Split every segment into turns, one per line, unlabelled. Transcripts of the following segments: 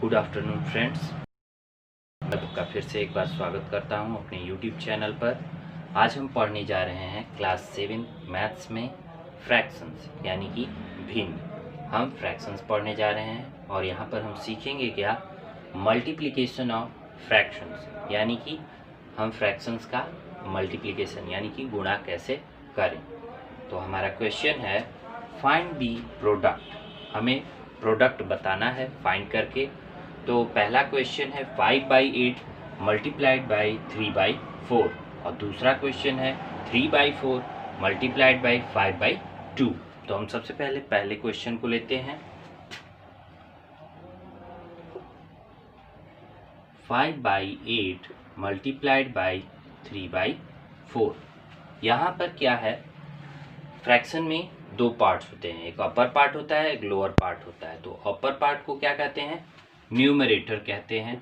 Good afternoon friends, आपका फिर से एक बार स्वागत करता हूं अपने यूट्यूब चैनल पर। आज हम पढ़ने जा रहे हैं क्लास 7 मैथ्स में फ्रैक्शंस यानी कि भिन्न। हम फ्रैक्शंस पढ़ने जा रहे हैं और यहां पर हम सीखेंगे क्या, मल्टीप्लिकेशन ऑफ फ्रैक्शंस, यानी कि हम फ्रैक्शंस का मल्टीप्लिकेशन यानी कि गुणा कैसे करें। तो हमारा क्वेश्चन है फाइंड दी प्रोडक्ट, हमें प्रोडक्ट बताना है फाइंड करके। तो पहला क्वेश्चन है 5/8 मल्टीप्लाइड बाई 3/4 और दूसरा क्वेश्चन है 3/4 मल्टीप्लाइड बाई 5/2। तो हम सबसे पहले क्वेश्चन को लेते हैं। 5/8 मल्टीप्लाइड बाई 3/4। यहाँ पर क्या है, फ्रैक्शन में दो पार्ट्स होते हैं, एक अपर पार्ट होता है, एक लोअर पार्ट होता है। तो अपर पार्ट को क्या कहते हैं, न्यूमरेटर कहते हैं,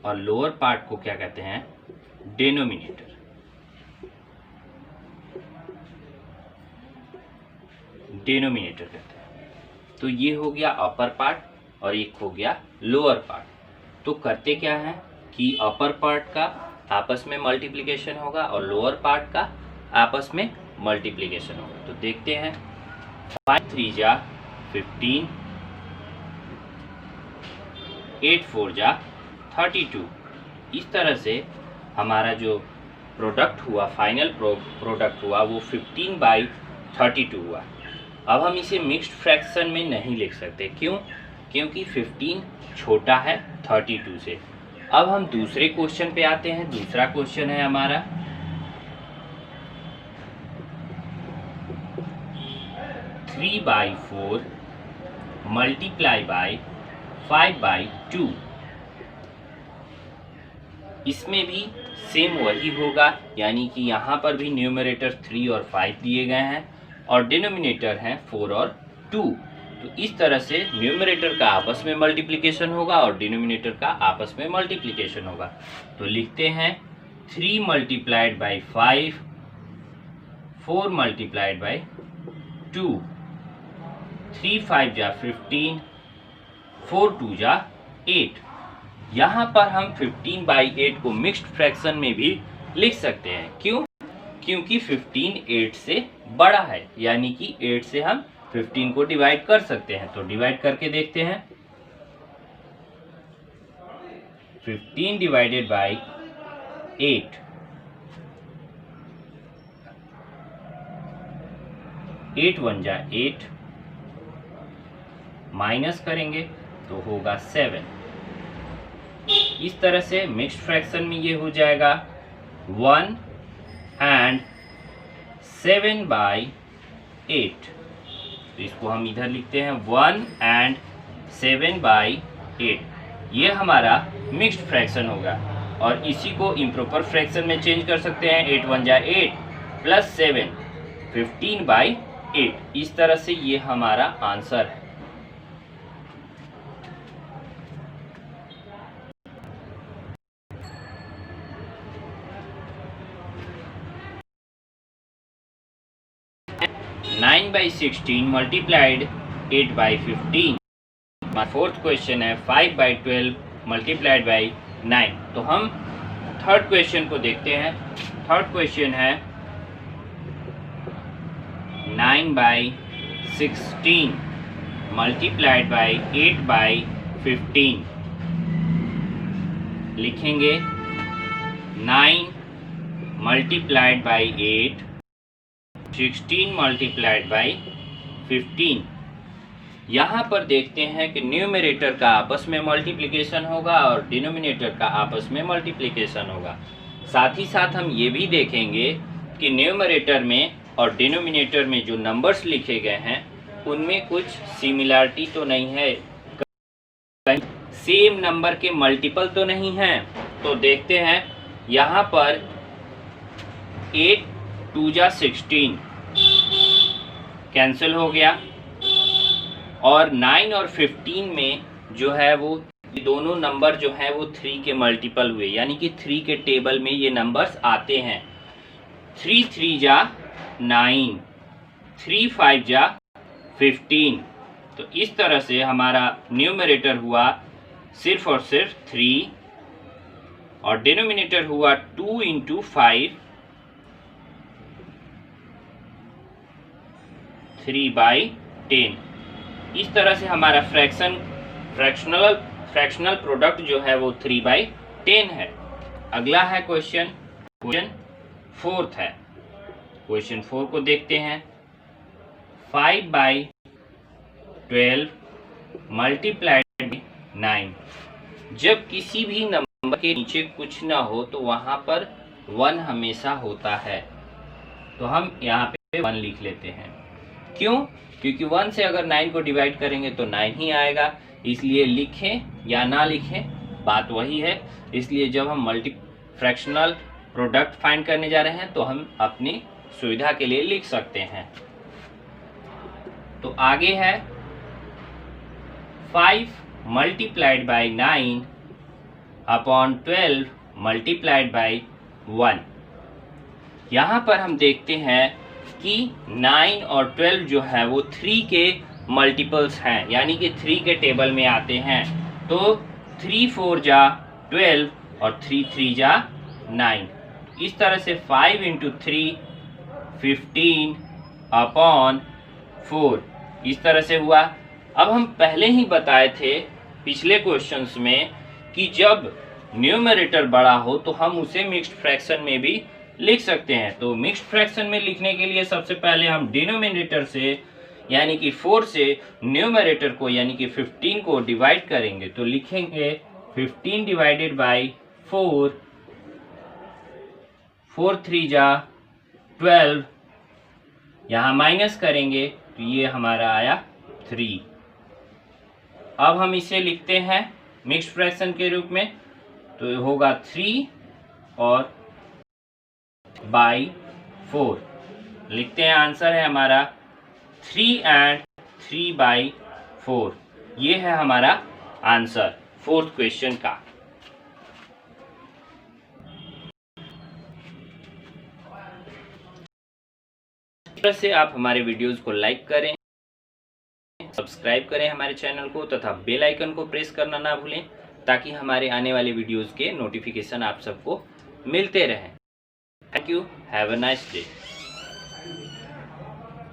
और लोअर पार्ट को क्या कहते हैं, डिनोमिनेटर। डिनोमिनेटर कहते हैं। तो ये हो गया अपर पार्ट और एक हो गया लोअर पार्ट। तो करते क्या है कि अपर पार्ट का आपस में मल्टीप्लिकेशन होगा और लोअर पार्ट का आपस में मल्टीप्लिकेशन होगा। तो देखते हैं, 5 3 जा 15, 8 4 जा 32। इस तरह से हमारा जो प्रोडक्ट हुआ, फाइनल प्रोडक्ट हुआ, वो 15/32 हुआ। अब हम इसे मिक्स्ड फ्रैक्शन में नहीं लिख सकते, क्यों? क्योंकि 15 छोटा है 32 से। अब हम दूसरे क्वेश्चन पे आते हैं। दूसरा क्वेश्चन है हमारा 3/4 मल्टीप्लाई बाई 5/2। इसमें भी सेम वही होगा, यानी कि यहाँ पर भी न्यूमरेटर 3 और 5 दिए गए हैं और डिनोमिनेटर हैं 4 और 2। तो इस तरह से न्यूमरेटर का आपस में मल्टीप्लिकेशन होगा और डिनोमिनेटर का आपस में मल्टीप्लिकेशन होगा। तो लिखते हैं 3 मल्टीप्लाइड बाई 5, 4 मल्टीप्लाइड बाई 2, 3 5 जा 15, 4 2 जा 8। यहाँ पर हम 15/8 को मिक्स्ड फ्रैक्शन में भी लिख सकते हैं, क्यों? क्योंकि 15 8 से बड़ा है, यानी कि 8 से हम 15 को डिवाइड कर सकते हैं। तो डिवाइड करके देखते हैं। 15 डिवाइडेड बाई 8, 8 1 जा 8, माइनस करेंगे तो होगा 7। इस तरह से मिक्स्ड फ्रैक्शन में ये हो जाएगा 1 and 7/8। तो इसको हम इधर लिखते हैं 1 and 7/8। ये हमारा मिक्स्ड फ्रैक्शन होगा और इसी को इम्प्रॉपर फ्रैक्शन में चेंज कर सकते हैं। 8 1 जा 8 प्लस 7 15/8। इस तरह से ये हमारा आंसर है। Nine by 16 multiplied 8/15। हमारा फोर्थ क्वेश्चन है 5/12 मल्टीप्लाइड बाई 9। तो हम थर्ड क्वेश्चन को देखते हैं। थर्ड क्वेश्चन है 9/16 मल्टीप्लाइड बाई 8/15। लिखेंगे 9 मल्टीप्लाइड बाई 8, 16 मल्टीप्लाइड बाई 15। यहाँ पर देखते हैं कि न्यूमरेटर का आपस में मल्टीप्लिकेशन होगा और डिनोमिनेटर का आपस में मल्टीप्लिकेशन होगा। साथ ही साथ हम ये भी देखेंगे कि न्यूमरेटर में और डिनोमिनेटर में जो नंबर्स लिखे गए हैं उनमें कुछ सिमिलरिटी तो नहीं है, कहीं सेम नंबर के मल्टीपल तो नहीं हैं। तो देखते हैं, यहाँ पर 8 2 जा 16 कैंसिल हो गया और 9 और 15 में जो है वो दोनों नंबर जो है वो 3 के मल्टीपल हुए, यानी कि 3 के टेबल में ये नंबर्स आते हैं। 3 3 जा 9, 3 5 जा 15। तो इस तरह से हमारा न्यूमरेटर हुआ सिर्फ और सिर्फ 3 और डिनोमिनेटर हुआ 2 इंटू 5 3/10। इस तरह से हमारा फ्रैक्शनल प्रोडक्ट जो है वो 3/10 है। अगला है क्वेश्चन 4 है। क्वेश्चन 4 को देखते हैं। 5/12 मल्टीप्लाइड बाई 9। जब किसी भी नंबर के नीचे कुछ ना हो तो वहां पर 1 हमेशा होता है, तो हम यहाँ पे 1 लिख लेते हैं। क्यों? क्योंकि 1 से अगर 9 को डिवाइड करेंगे तो 9 ही आएगा, इसलिए लिखें या ना लिखें बात वही है। इसलिए जब हम फ्रैक्शनल प्रोडक्ट फाइंड करने जा रहे हैं तो हम अपनी सुविधा के लिए लिख सकते हैं। तो आगे है 5 multiplied by 9 upon 12 multiplied by 1। यहाँ पर हम देखते हैं कि 9 और 12 जो है वो 3 के मल्टीपल्स हैं, यानी कि 3 के टेबल में आते हैं। तो 3 4 जा 12 और 3 3 जा 9। इस तरह से 5 इंटू 3 15 अपॉन 4 इस तरह से हुआ। अब हम पहले ही बताए थे पिछले क्वेश्चंस में कि जब न्यूमरेटर बड़ा हो तो हम उसे मिक्स्ड फ्रैक्शन में भी लिख सकते हैं। तो मिक्स्ड फ्रैक्शन में लिखने के लिए सबसे पहले हम डिनोमिनेटर से यानी कि 4 से न्यूमरेटर को यानी कि 15 को डिवाइड करेंगे। तो लिखेंगे 15 डिवाइडेड बाई 4, 4 3 जा 12, यहाँ माइनस करेंगे तो ये हमारा आया 3। अब हम इसे लिखते हैं मिक्स्ड फ्रैक्शन के रूप में, तो होगा 3 और बाई 4। लिखते हैं, आंसर है हमारा 3 एंड 3/4। ये है हमारा आंसर 4th क्वेश्चन का। इस तरह से आप हमारे वीडियोस को लाइक करें, सब्सक्राइब करें हमारे चैनल को तथा बेल आइकन को प्रेस करना ना भूलें, ताकि हमारे आने वाले वीडियोस के नोटिफिकेशन आप सबको मिलते रहें। Thank you. Have a nice day.